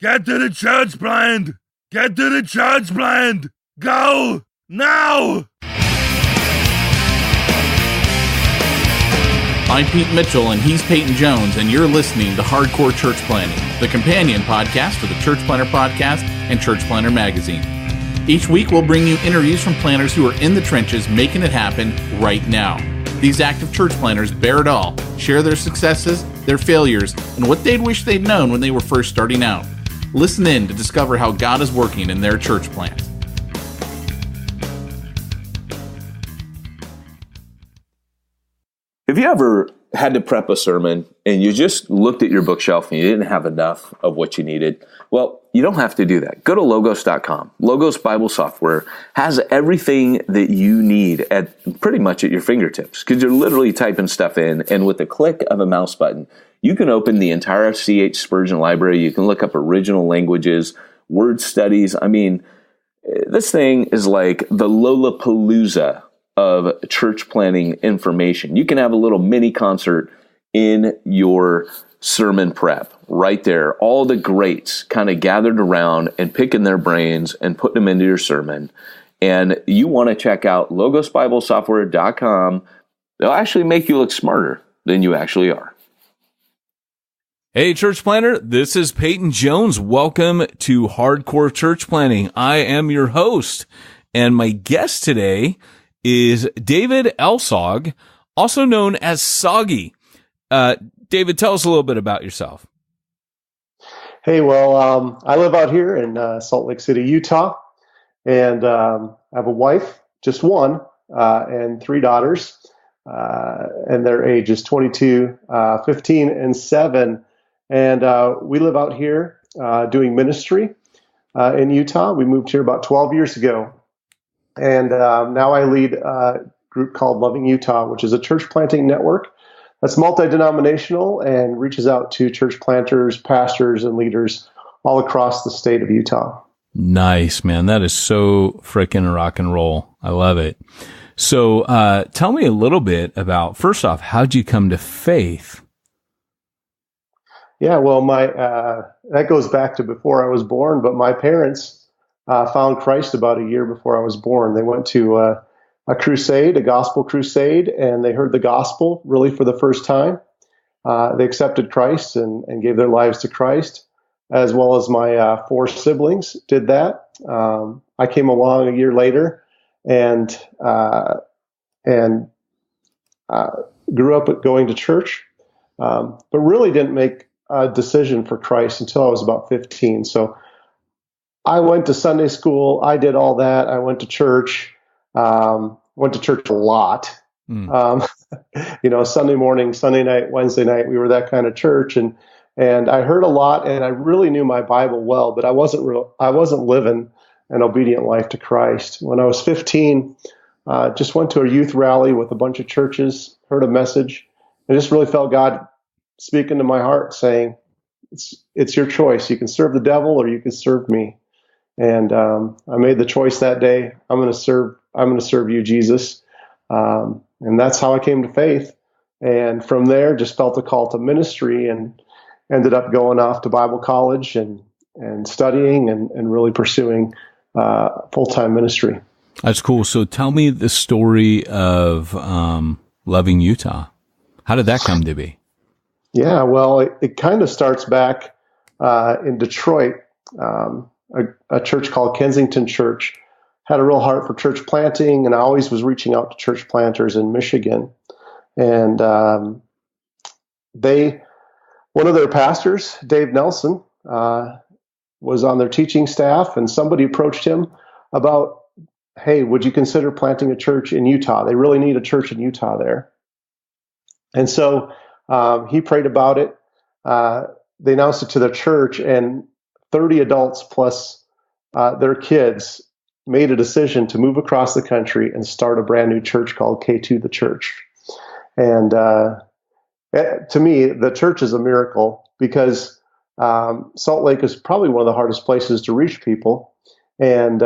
Get to the church blind! Get to the church blind! Go! Now! I'm Pete Mitchell, and he's Peyton Jones, and you're listening to Hardcore Church Planting, the companion podcast for the Church Planter Podcast and Church Planter Magazine. Each week, we'll bring you interviews from planters who are in the trenches making it happen right now. These active church planters bear it all, share their successes, their failures, and what they'd wish they'd known when they were first starting out. Listen in to discover how God is working in their church plant. Have you ever had to prep a sermon and you just looked at your bookshelf and you didn't have enough of what you needed? Well, you don't have to do that. Go to logos.com. Logos Bible software has everything that you need at pretty much at your fingertips, because you're literally typing stuff in, and with a click of a mouse button, you can open the entire C.H. Spurgeon library. You can look up original languages, word studies. I mean, this thing is like the Lollapalooza of church planting information. You can have a little mini concert in your sermon prep right there. All the greats kind of gathered around and picking their brains and putting them into your sermon. And you want to check out logosbiblesoftware.com. They'll actually make you look smarter than you actually are. Hey, Church Planter, this is Peyton Jones. Welcome to Hardcore Church Planting. I am your host, and my guest today is David Elsog, also known as Soggy. David, tell us a little bit about yourself. Hey, well, I live out here in Salt Lake City, Utah, and I have a wife, just one, and three daughters, and their ages 22, 15, and 7. And we live out here doing ministry in Utah. We moved here about 12 years ago. And now I lead a group called Loving Utah, which is a church planting network that's multi-denominational and reaches out to church planters, pastors, and leaders all across the state of Utah. Nice, man. That is so freaking rock and roll. I love it. So tell me a little bit about, first off, how'd you come to faith? Yeah, well, that goes back to before I was born, but my parents found Christ about a year before I was born. They went to a crusade, a gospel crusade, and they heard the gospel really for the first time. They accepted Christ and gave their lives to Christ, as well as my 4 siblings did that. I came along a year later and grew up going to church, but really didn't make a decision for Christ until I was about 15. So I went to Sunday school. I did all that. I went to church. Went to church a lot. Sunday morning, Sunday night, Wednesday night. We were that kind of church, and I heard a lot, and I really knew my Bible well, but I wasn't living an obedient life to Christ. When I was 15, just went to a youth rally with a bunch of churches, heard a message, and just really felt God speaking to my heart, saying, "It's your choice. You can serve the devil, or you can serve me." And I made the choice that day. I'm going to serve you, Jesus. And that's how I came to faith. And from there, just felt a call to ministry and ended up going off to Bible college and studying and really pursuing full-time ministry. That's cool. So tell me the story of Loving Utah. How did that come to be? Yeah, well, it kind of starts back in Detroit. A church called Kensington Church had a real heart for church planting, and I always was reaching out to church planters in Michigan. And one of their pastors, Dave Nelson, was on their teaching staff, and somebody approached him about, "Hey, would you consider planting a church in Utah? They really need a church in Utah there." And so he prayed about it. They announced it to their church, and 30 adults plus their kids made a decision to move across the country and start a brand new church called K2 the Church. And to me, the church is a miracle because Salt Lake is probably one of the hardest places to reach people. And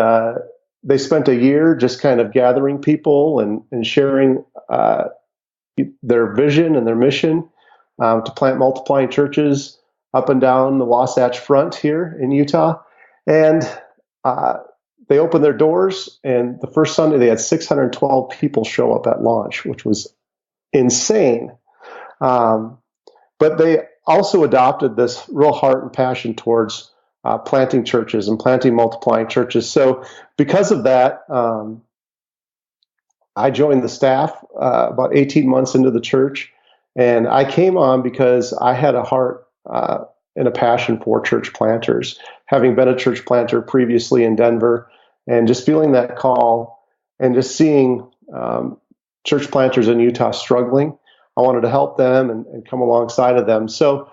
they spent a year just kind of gathering people and sharing their vision and their mission to plant multiplying churches up and down the Wasatch Front here in Utah. And they opened their doors, and the first Sunday they had 612 people show up at launch, which was insane. But they also adopted this real heart and passion towards planting churches and planting, multiplying churches. So because of that, I joined the staff about 18 months into the church, and I came on because I had a heart and a passion for church planters, having been a church planter previously in Denver, and just feeling that call and just seeing church planters in Utah struggling. I wanted to help them and come alongside of them. So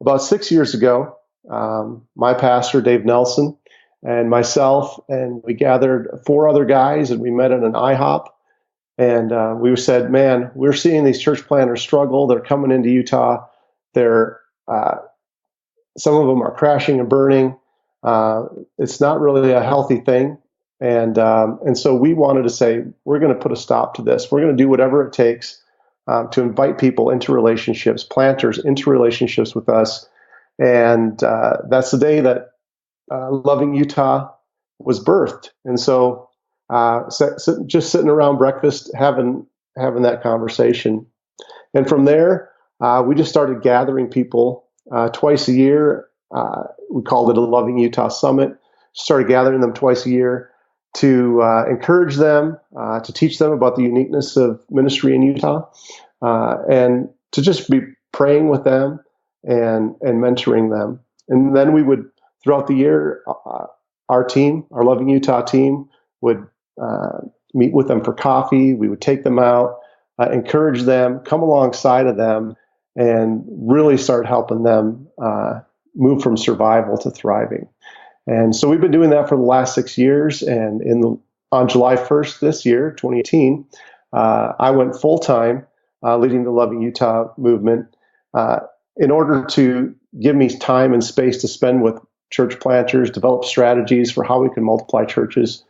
about 6 years ago, my pastor, Dave Nelson, and myself, and we gathered 4 other guys, and we met at an IHOP. And we said, man, we're seeing these church planters struggle. They're coming into Utah. They're some of them are crashing and burning. It's not really a healthy thing. And so we wanted to say, we're going to put a stop to this. We're going to do whatever it takes to invite people into relationships, planters into relationships with us. And that's the day that Loving Utah was birthed. And so just sitting around breakfast, having that conversation. And from there, we just started gathering people twice a year. We called it a Loving Utah Summit. Started gathering them twice a year to encourage them, to teach them about the uniqueness of ministry in Utah, and to just be praying with them and mentoring them. And then we would, throughout the year, our team, our Loving Utah team, would meet with them for coffee. We would take them out, encourage them, come alongside of them, and really start helping them move from survival to thriving. And so we've been doing that for the last 6 years. And on July 1st this year, 2018, I went full-time leading the Loving Utah movement in order to give me time and space to spend with church planters, develop strategies for how we can multiply churches,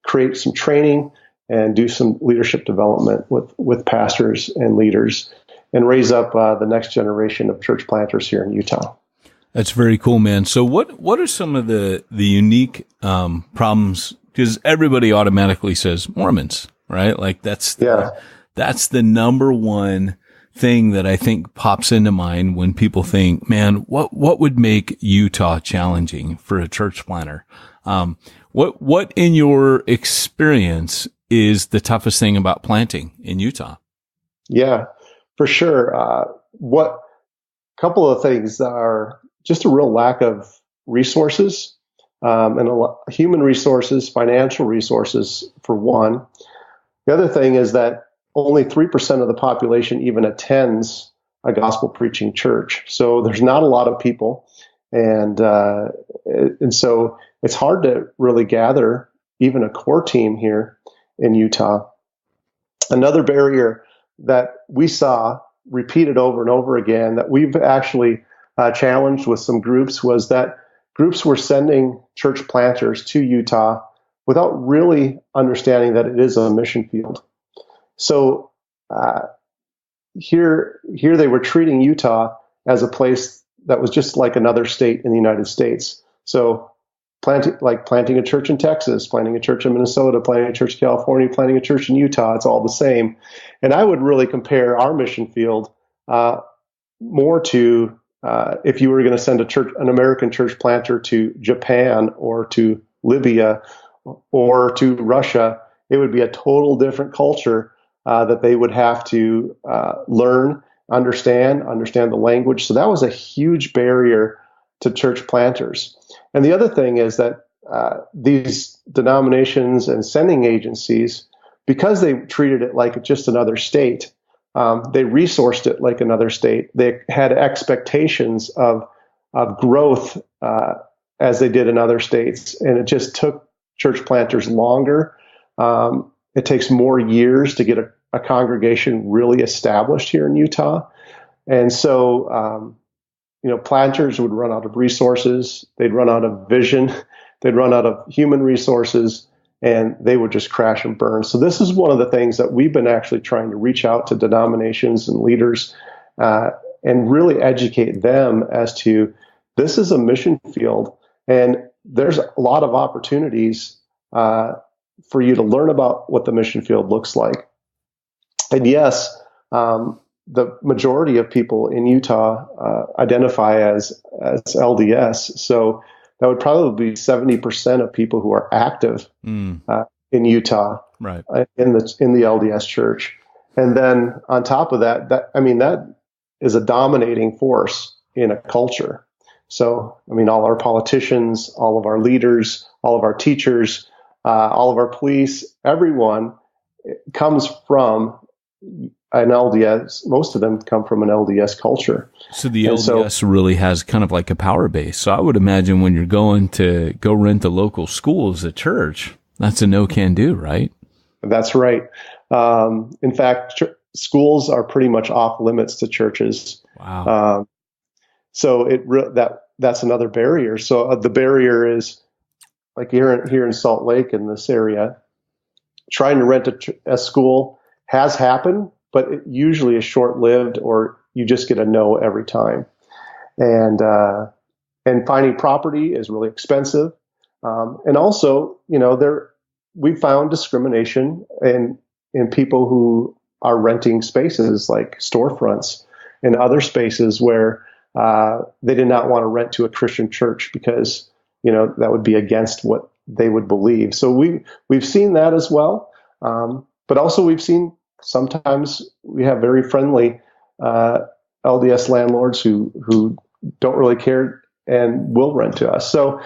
create some training, and do some leadership development with pastors and leaders, and raise up the next generation of church planters here in Utah. That's very cool, man. So what are some of the unique problems? Because everybody automatically says Mormons, right? Like that's the number one thing that I think pops into mind when people think, man, what would make Utah challenging for a church planter? What in your experience is the toughest thing about planting in Utah? Yeah, for sure. Couple of things are just a real lack of resources, and human resources, financial resources for one. The other thing is that only 3% of the population even attends a gospel preaching church. So there's not a lot of people. And so it's hard to really gather even a core team here in Utah. Another barrier that we saw repeated over and over again that we've actually challenged with some groups was that groups were sending church planters to Utah without really understanding that it is a mission field. So here they were treating Utah as a place that was just like another state in the United States. So planting a church in Texas, planting a church in Minnesota, planting a church in California, planting a church in Utah, it's all the same. And I would really compare our mission field more to if you were going to send an American church planter to Japan or to Libya or to Russia, it would be a total different culture that they would have to learn, understand the language. So that was a huge barrier to church planters. And the other thing is that these denominations and sending agencies, because they treated it like just another state, they resourced it like another state. They had expectations of growth as they did in other states, and it just took church planters longer. It takes more years to get a congregation really established here in Utah. And so, planters would run out of resources. They'd run out of vision. They'd run out of human resources, and they would just crash and burn. So this is one of the things that we've been actually trying to reach out to denominations and leaders and really educate them as to this is a mission field, and there's a lot of opportunities for you to learn about what the mission field looks like. And yes, the majority of people in Utah identify as LDS. So that would probably be 70% of people who are active in Utah, right, in the LDS church. And then on top of that, that is a dominating force in a culture. So, all our politicians, all of our leaders, all of our teachers, all of our police, everyone comes from an LDS. Most of them come from an LDS culture. So the LDS really has kind of like a power base. So I would imagine when you're going to go rent the local school as a church, that's a no-can-do, right? That's right. In fact, schools are pretty much off limits to churches. Wow. So that's another barrier. So the barrier is like here in Salt Lake in this area, trying to rent a school has happened, but it usually is short-lived, or you just get a no every time. And finding property is really expensive. And also, we found discrimination in people who are renting spaces like storefronts and other spaces where they did not want to rent to a Christian church because, that would be against what they would believe. So we've seen that as well. But also we've seen sometimes we have very friendly LDS landlords who don't really care and will rent to us. So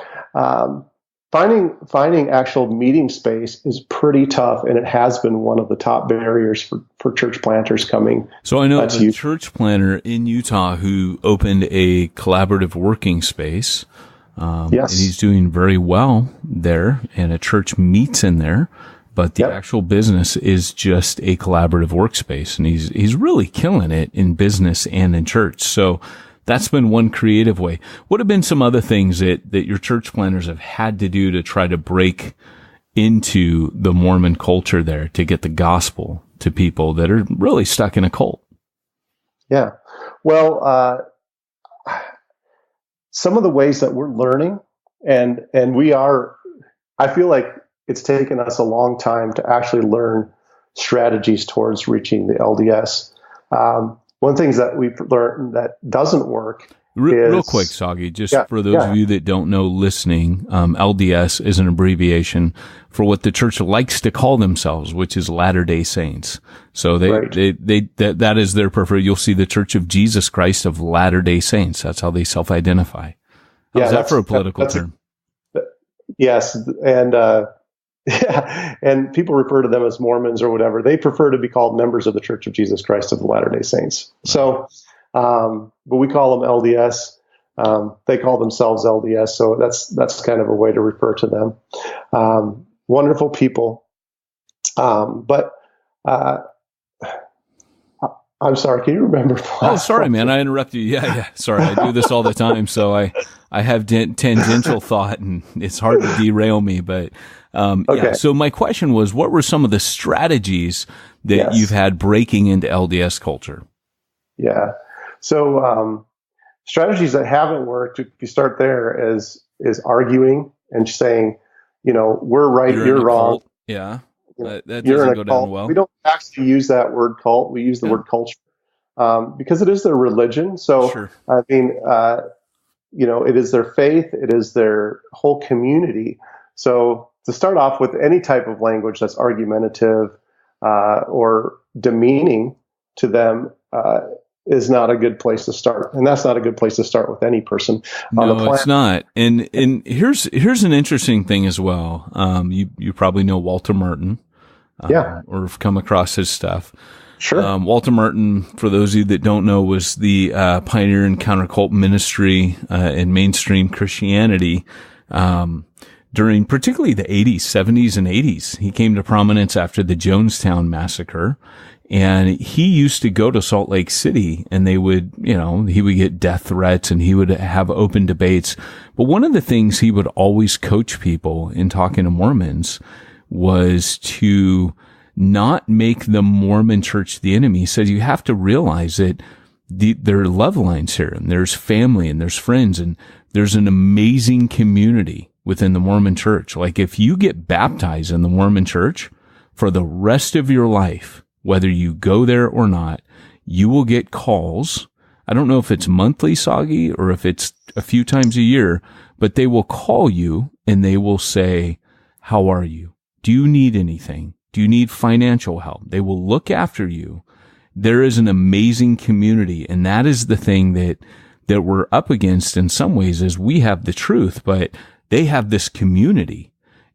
finding actual meeting space is pretty tough, and it has been one of the top barriers for church planters coming. So I know a church planter in Utah who opened a collaborative working space. Yes. And he's doing very well there, and a church meets in there. But the actual business is just a collaborative workspace, and he's really killing it in business and in church. So that's been one creative way. What have been some other things that your church planners have had to do to try to break into the Mormon culture there to get the gospel to people that are really stuck in a cult? Yeah. Well, some of the ways that we're learning, and I feel like it's taken us a long time to actually learn strategies towards reaching the LDS. One of the things that we've learned that doesn't work real quick, Soggy, just for those of you that don't know listening, LDS is an abbreviation for what the church likes to call themselves, which is Latter-day Saints. So that is their preferred. You'll see the Church of Jesus Christ of Latter-day Saints. That's how they self-identify. How's that for a political term? Yes. And, and people refer to them as Mormons or whatever. They prefer to be called members of the Church of Jesus Christ of the Latter-day Saints. So, but we call them LDS. They call themselves LDS. So that's kind of a way to refer to them. Wonderful people. But I'm sorry. Can you remember? Oh, sorry, man. I interrupted you. Yeah. Sorry. I do this all the time. So I have tangential thought, and it's hard to derail me, but, okay. Yeah. So my question was, what were some of the strategies that you've had breaking into LDS culture? Yeah. So, strategies that haven't worked, if you start there, is arguing and saying, we're right, you're wrong. Cult. Yeah. That doesn't go down well. We don't actually use that word cult. We use the word culture, because it is their religion. So, sure. It is their faith. It is their whole community. So to start off with any type of language that's argumentative or demeaning to them is not a good place to start. And that's not a good place to start with any person on the planet. No, it's not. And here's an interesting thing as well. You probably know Walter Merton. Or have come across his stuff. Sure. Walter Merton, for those of you that don't know, was the pioneer in counter-cult ministry in mainstream Christianity during particularly the 80s, 70s, and 80s. He came to prominence after the Jonestown massacre. And he used to go to Salt Lake City, and he would get death threats, and he would have open debates. But one of the things he would always coach people in talking to Mormons was to not make the Mormon church the enemy. He said, you have to realize that there are love lines here, and there's family, and there's friends, and there's an amazing community within the Mormon Church. Like, if you get baptized in the Mormon Church, for the rest of your life, whether you go there or not, you will get calls. I don't know if it's monthly, Soggy, or if it's a few times a year, but they will call you and they will say, how are you? Do you need anything? Do you need financial help? They will look after you. There is an amazing community, and that is the thing that we're up against in some ways, is we have the truth, but they have this community.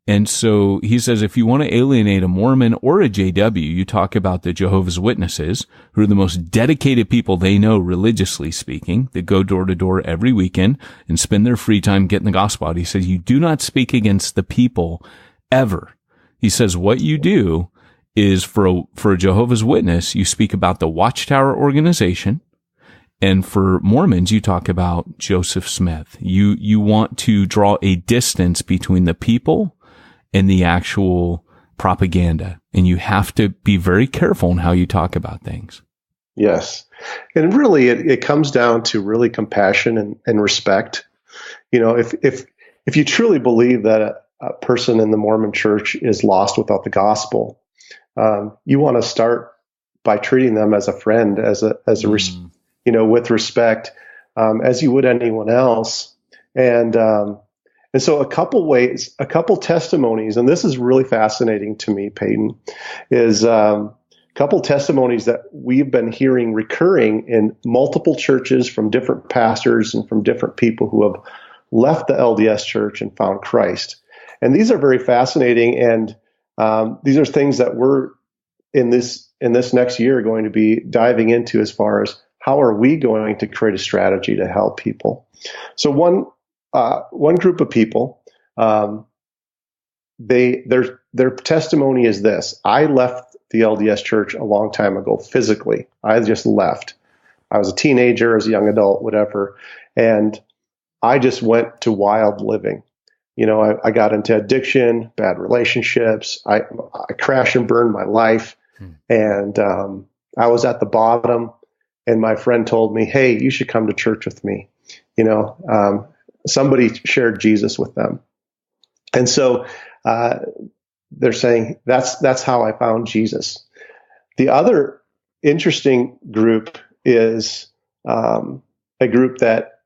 And so he says, if you want to alienate a Mormon or a JW, you talk about the Jehovah's Witnesses, who are the most dedicated people they know, religiously speaking, that go door to door every weekend and spend their free time getting the gospel out. He says, you do not speak against the people ever. He says, what you do is for a Jehovah's Witness, you speak about the Watchtower organization. And for Mormons, you talk about Joseph Smith. You want to draw a distance between the people and the actual propaganda. And you have to be very careful in how you talk about things. Yes. And really, it comes down to really compassion and respect. You know, if you truly believe that a person in the Mormon Church is lost without the gospel, you want to start by treating them as a friend, with respect, as you would anyone else. And so a couple testimonies, and this is really fascinating to me, Peyton, is a couple testimonies that we've been hearing recurring in multiple churches from different pastors and from different people who have left the LDS Church and found Christ. And these are very fascinating, and these are things that we're in this next year going to be diving into, as far as how are we going to create a strategy to help people. So one group of people, their testimony is this: I left the LDS Church a long time ago physically. I just left. I was a teenager, as a young adult, whatever, and I just went to wild living. You know, I got into addiction, bad relationships. I crashed and burned my life, and I was at the bottom. And my friend told me, "Hey, you should come to church with me." You know, somebody shared Jesus with them, and so they're saying that's how I found Jesus. The other interesting group is a group that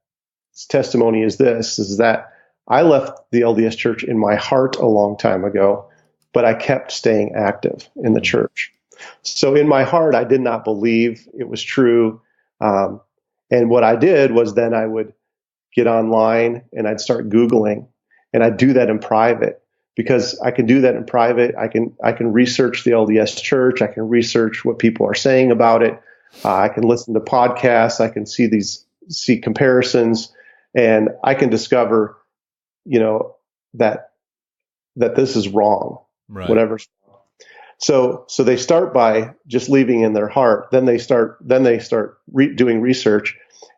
testimony is this: is that I left the LDS Church in my heart a long time ago, but I kept staying active in the church. So in my heart, I did not believe it was true. And what I did was then I would get online and I'd start Googling, and I'd do that in private, because I can do that in private. I can research the LDS Church. I can research what people are saying about it. I can listen to podcasts. I can see comparisons, and I can discover, you know, that this is wrong, right? Whatever's wrong. So they start by just leaving in their heart. Then they start doing research,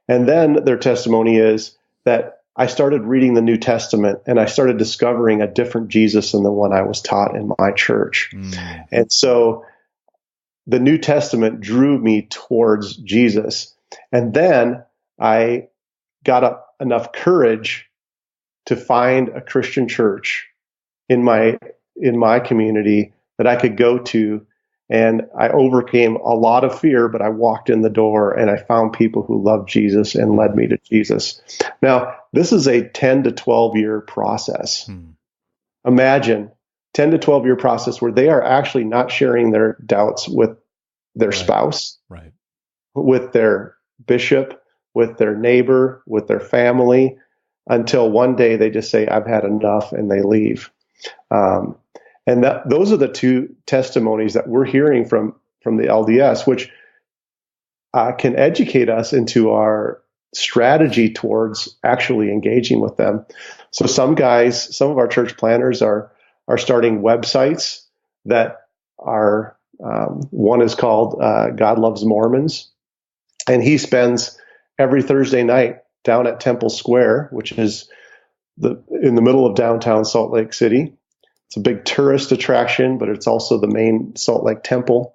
and then their testimony is that I started reading the New Testament, and I started discovering a different Jesus than the one I was taught in my church. And so the New Testament drew me towards Jesus, and then I got enough courage to find a Christian church in my community that I could go to. And I overcame a lot of fear, but I walked in the door and I found people who loved Jesus and led me to Jesus. Now, this is a 10 to 12 year process. Imagine 10 to 12 year process where they are actually not sharing their doubts with their spouse, with their bishop, with their neighbor, with their family, until one day they just say, I've had enough, and they leave. And those are the two testimonies that we're hearing from the LDS, which can educate us into our strategy towards actually engaging with them. So some of our church planners are starting websites that are, one is called God Loves Mormons, and he spends every Thursday night down at Temple Square, which is in the middle of downtown Salt Lake City, It's a big tourist attraction, but it's also the main Salt Lake Temple,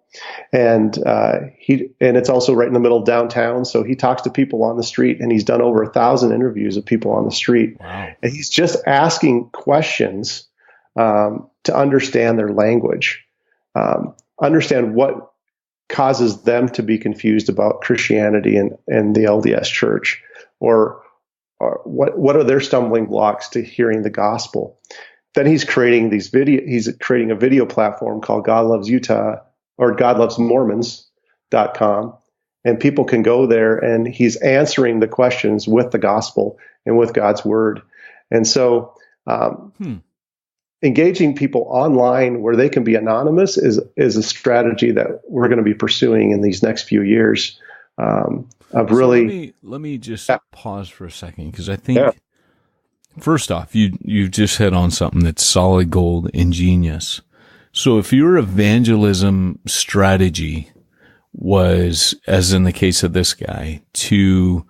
and it's also right in the middle of downtown. So he talks to people on the street, and he's done over 1,000 interviews of people on the street. Wow. And he's just asking questions to understand their language, understand what causes them to be confused about Christianity and the LDS Church, or what are their stumbling blocks to hearing the gospel. Then he's creating he's creating a video platform called God Loves Utah, or GodLovesMormons.com, and people can go there, and he's answering the questions with the gospel and with God's word. And so engaging people online where they can be anonymous is a strategy that we're going to be pursuing in these next few years. Let me just pause for a second, because I think first off, you just hit on something that's solid gold and genius. So if your evangelism strategy was, as in the case of this guy, to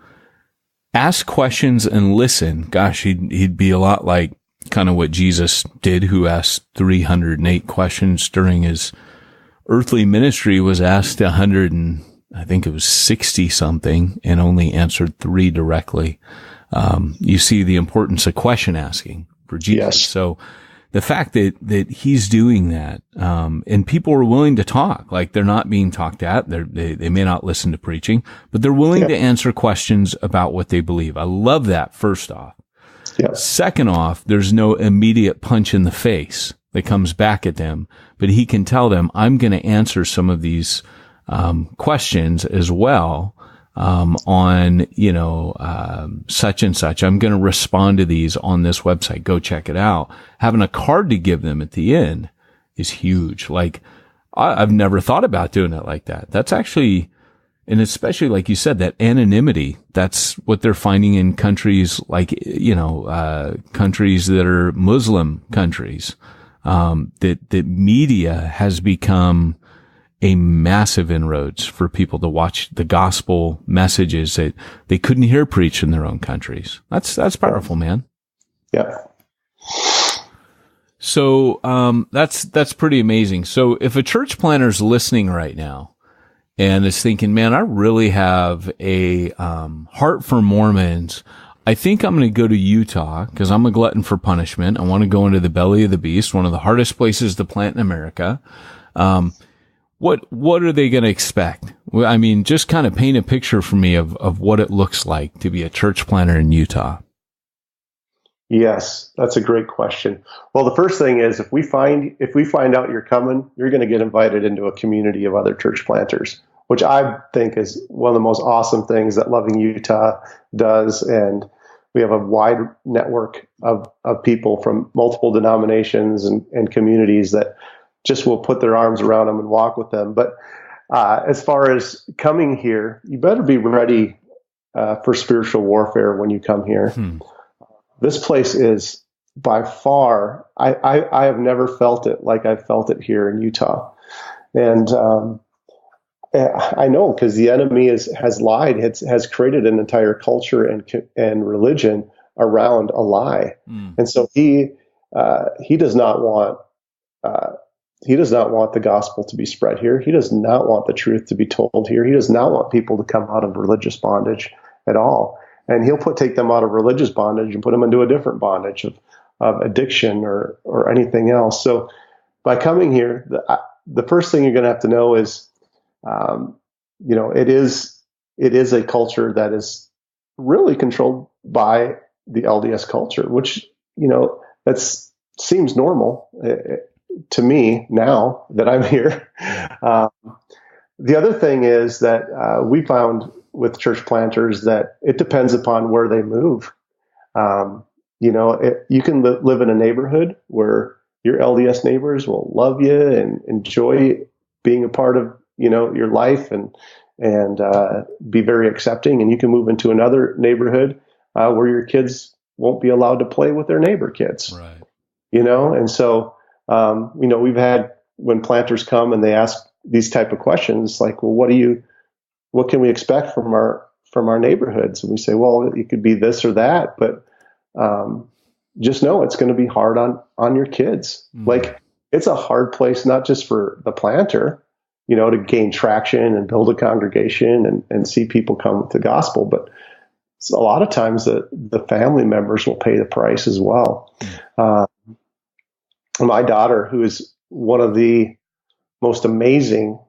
ask questions and listen, gosh, he'd be a lot like kind of what Jesus did, who asked 308 questions during his earthly ministry, was asked 60 something and only answered 3 directly. You see the importance of question asking for Jesus. Yes. So the fact that he's doing that, and people are willing to talk, like they're not being talked at, they may not listen to preaching, but they're willing to answer questions about what they believe. I love that, first off. Yes. Second off, there's no immediate punch in the face that comes back at them, but he can tell them, I'm going to answer some of these questions as well, on, such and such. I'm going to respond to these on this website. Go check it out. Having a card to give them at the end is huge. Like, I've never thought about doing it like that. That's actually, and especially like you said, that anonymity, that's what they're finding in countries like, countries that are Muslim countries, that media has become a massive inroads for people to watch the gospel messages that they couldn't hear preached in their own countries. That's powerful, man. Yeah. So, that's pretty amazing. So if a church planter's listening right now and is thinking, man, I really have a, heart for Mormons, I think I'm going to go to Utah because I'm a glutton for punishment. I want to go into the belly of the beast, one of the hardest places to plant in America. What are they going to expect? I mean, just kind of paint a picture for me of what it looks like to be a church planter in Utah. Yes, that's a great question. Well, the first thing is if we find out you're coming, you're going to get invited into a community of other church planters, which I think is one of the most awesome things that Loving Utah does. And we have a wide network of people from multiple denominations and communities that just will put their arms around them and walk with them. But as far as coming here, you better be ready for spiritual warfare when you come here. This place is by far, I have never felt it like I've felt it here in Utah. And I know because the enemy has lied, has created an entire culture and religion around a lie. And so he does not want the gospel to be spread here. He does not want the truth to be told here. He does not want people to come out of religious bondage at all. And he'll take them out of religious bondage and put them into a different bondage of addiction or anything else. So by coming here, the first thing you're going to have to know is, it is a culture that is really controlled by the LDS culture, which, that seems normal to me now that I'm here. The other thing is that we found with church planters that it depends upon where they move. You can live in a neighborhood where your LDS neighbors will love you and enjoy being a part of, your life and be very accepting. And you can move into another neighborhood where your kids won't be allowed to play with their neighbor kids. Right. And so, we've had when planters come and they ask these type of questions, like, well, what can we expect from our neighborhoods? And we say, well, it could be this or that, but, just know it's going to be hard on your kids. Like, it's a hard place, not just for the planter, to gain traction and build a congregation and see people come with the gospel, but a lot of times the family members will pay the price as well. My daughter, who is one of the most amazing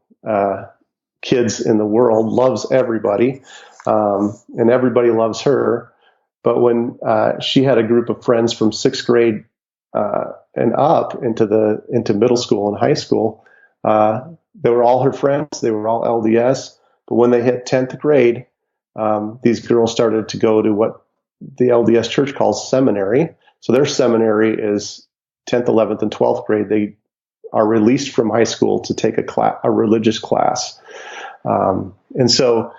kids in the world, loves everybody, and everybody loves her. But when she had a group of friends from sixth grade and up into middle school and high school, they were all her friends. They were all LDS. But when they hit 10th grade, these girls started to go to what the LDS church calls seminary. So their seminary is 10th, 11th, and 12th grade. They are released from high school to take a religious class. And so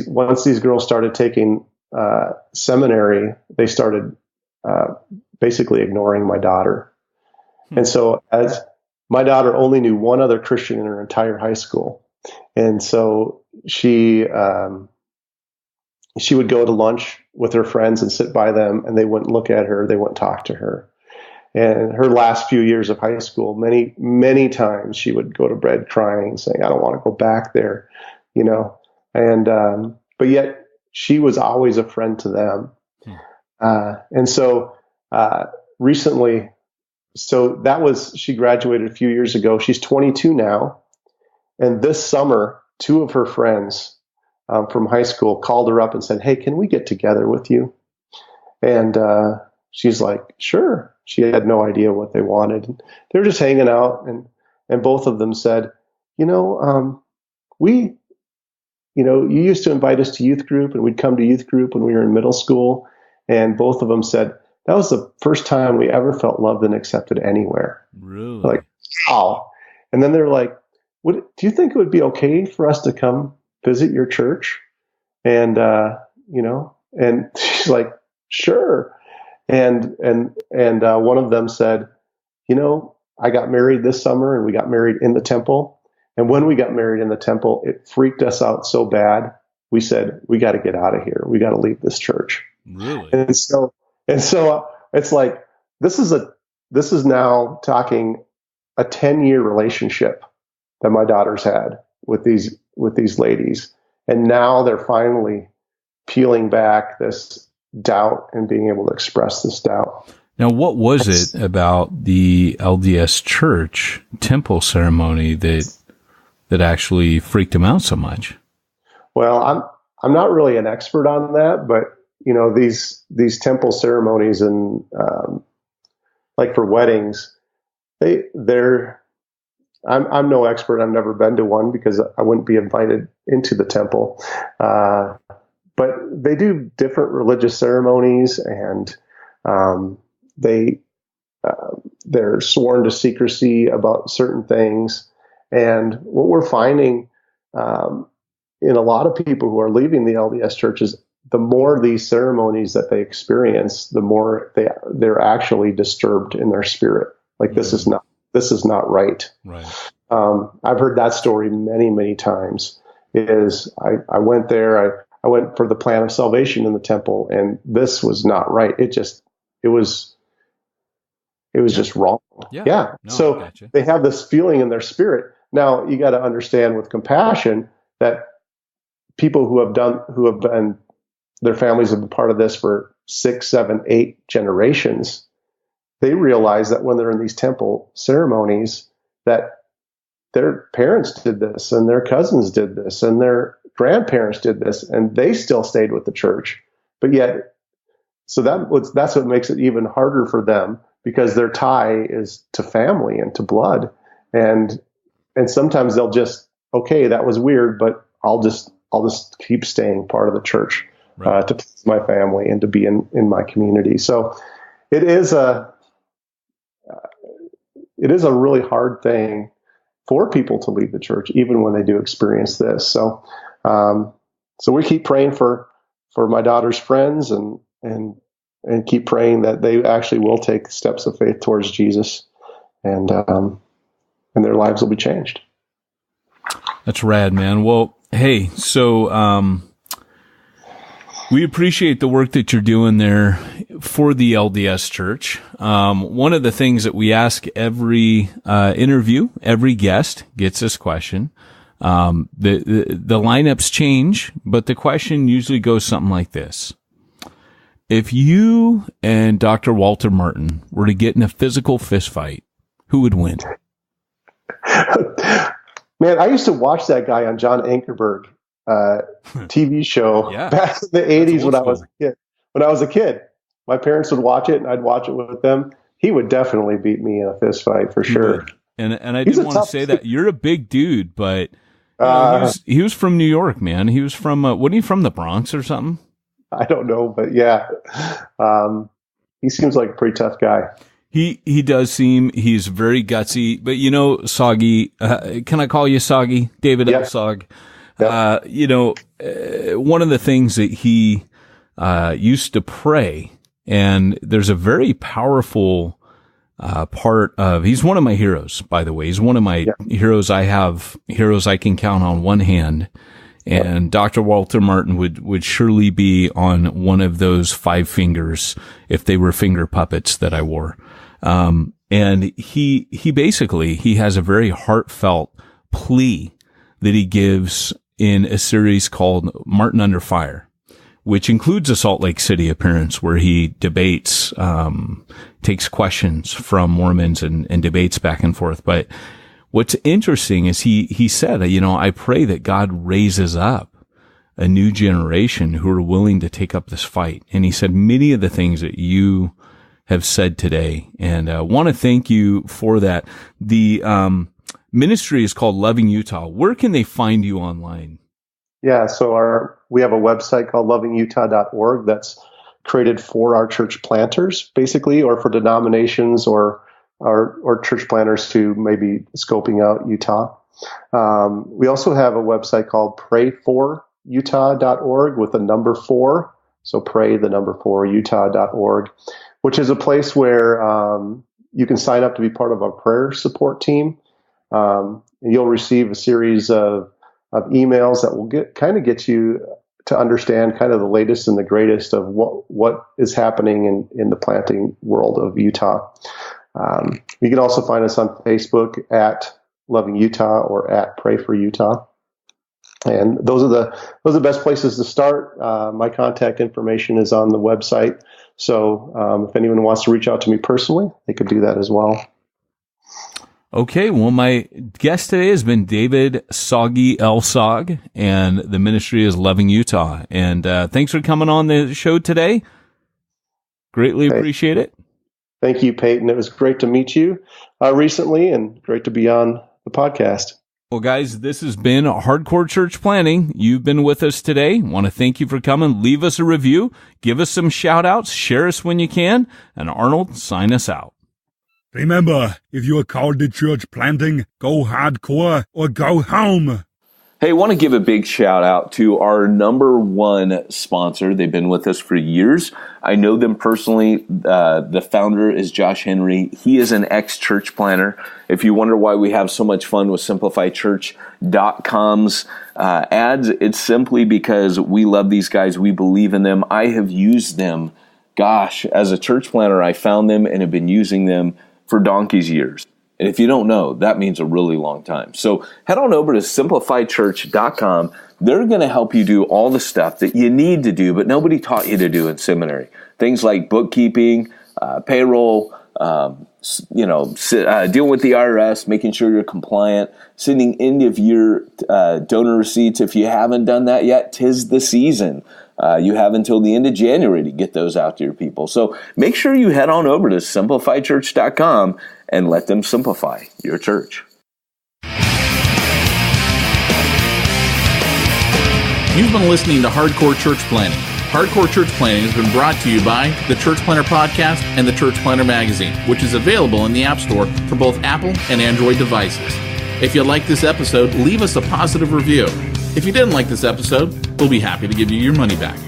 once these girls started taking seminary, they started basically ignoring my daughter. And so as my daughter only knew one other Christian in her entire high school. And so she would go to lunch with her friends and sit by them, and they wouldn't look at her. They wouldn't talk to her. And her last few years of high school, many, many times she would go to bed crying, saying, I don't want to go back there, and, but yet she was always a friend to them. And so, recently, she graduated a few years ago. She's 22 now. And this summer, two of her friends from high school called her up and said, hey, can we get together with you? And she's like, sure. She had no idea what they wanted. They were just hanging out, and both of them said, you used to invite us to youth group, and we'd come to youth group when we were in middle school. And both of them said, that was the first time we ever felt loved and accepted anywhere. Really? Like, wow. And then they're like, do you think it would be okay for us to come visit your church? And, and she's like, sure. And one of them said, I got married this summer, and we got married in the temple. And when we got married in the temple, it freaked us out so bad. We said, we got to get out of here. We got to leave this church. Really? And so it's like, this is now talking a 10-year relationship that my daughter's had with these ladies. And now they're finally peeling back this doubt and being able to express this doubt. Now, what was it about the LDS church temple ceremony that actually freaked them out so much? Well, I'm not really an expert on that, but these temple ceremonies and like for weddings, I'm no expert. I've never been to one because I wouldn't be invited into the temple. But they do different religious ceremonies, and they're sworn to secrecy about certain things. And what we're finding in a lot of people who are leaving the LDS churches, the more these ceremonies that they experience, the more they're actually disturbed in their spirit. Like, this is not right. Right. I've heard that story many, many times. I went there. I went for the plan of salvation in the temple, and this was not right. It was just wrong. Yeah. No, So gotcha. they have this feeling in their spirit. Now, you got to understand with compassion that people who have been, their families have been part of this for 6, 7, 8 generations. They realize that when they're in these temple ceremonies, that their parents did this, and their cousins did this, and their grandparents did this, and they still stayed with the church. But yet, so that's what makes it even harder for them, because their tie is to family and to blood. And sometimes they'll just, okay, that was weird, but I'll just keep staying part of the church, right, to please my family and to be in my community. So it is a really hard thing for people to leave the church, even when they do experience this. So we keep praying for my daughter's friends and keep praying that they actually will take steps of faith towards Jesus, and their lives will be changed. That's rad, man. Well, hey, so We appreciate the work that you're doing there for the LDS Church. One of the things that we ask every interview, every guest gets this question. The lineups change, but the question usually goes something like this. If you and Dr. Walter Merton were to get in a physical fist fight, who would win? Man, I used to watch that guy on John Ankerberg TV show back in the 80s when I was a kid. When I was a kid, my parents would watch it, and I'd watch it with them. He would definitely beat me in a fist fight for sure. And I didn't want to say that. You're a big dude, but he was from New York, man. He was from, wasn't he from the Bronx or something? I don't know, but yeah. He seems like a pretty tough guy. He does seem, he's very gutsy, but Soggy, can I call you Soggy? David L. Sog. Yep. One of the things that he used to pray, and there's a very powerful part of, he's one of my heroes, by the way. He's one of my heroes. I have heroes I can count on one hand. And Dr. Walter Merton would surely be on one of those 5 fingers if they were finger puppets that I wore. And he basically has a very heartfelt plea that he gives in a series called Martin Under Fire, which includes a Salt Lake City appearance where he debates, takes questions from Mormons and debates back and forth. But what's interesting is he said, I pray that God raises up a new generation who are willing to take up this fight. And he said many of the things that you have said today, and I want to thank you for that. The ministry is called Loving Utah. Where can they find you online? Yeah, so we have a website called lovingutah.org that's created for our church planters, basically, or for denominations or church planters who may be scoping out Utah. We also have a website called prayforutah.org with the number 4. So pray the number 4 utah.org, which is a place where you can sign up to be part of our prayer support team. And you'll receive a series of emails that will get you to understand kind of the latest and the greatest of what is happening in the planting world of Utah. You can also find us on Facebook at Loving Utah or at Pray for Utah. And those are the best places to start. My contact information is on the website. So if anyone wants to reach out to me personally, they could do that as well. Okay, well, my guest today has been David Soggy L. Sog, and the ministry is Loving Utah. And thanks for coming on the show today. Greatly appreciate it. Thank you, Peyton. It was great to meet you recently, and great to be on the podcast. Well, guys, this has been Hardcore Church Planning. You've been with us today. Want to thank you for coming. Leave us a review. Give us some shout-outs. Share us when you can. And Arnold, sign us out. Remember, if you are called to church planting, go hardcore or go home. Hey, I want to give a big shout out to our number 1 sponsor. They've been with us for years. I know them personally. The founder is Josh Henry. He is an ex-church planner. If you wonder why we have so much fun with SimplifyChurch.com's ads, it's simply because we love these guys. We believe in them. I have used them. Gosh, as a church planner, I found them and have been using them for donkey's years. And if you don't know, that means a really long time. So head on over to SimplifyChurch.com. They're going to help you do all the stuff that you need to do, but nobody taught you to do in seminary. Things like bookkeeping, payroll, dealing with the IRS, making sure you're compliant, sending end of year donor receipts. If you haven't done that yet, 'tis the season. You have until the end of January to get those out to your people. So make sure you head on over to SimplifyChurch.com and let them simplify your church. You've been listening to Hardcore Church Planning. Hardcore Church Planning has been brought to you by the Church Planner Podcast and the Church Planner Magazine, which is available in the App Store for both Apple and Android devices. If you like this episode, leave us a positive review. If you didn't like this episode, we'll be happy to give you your money back.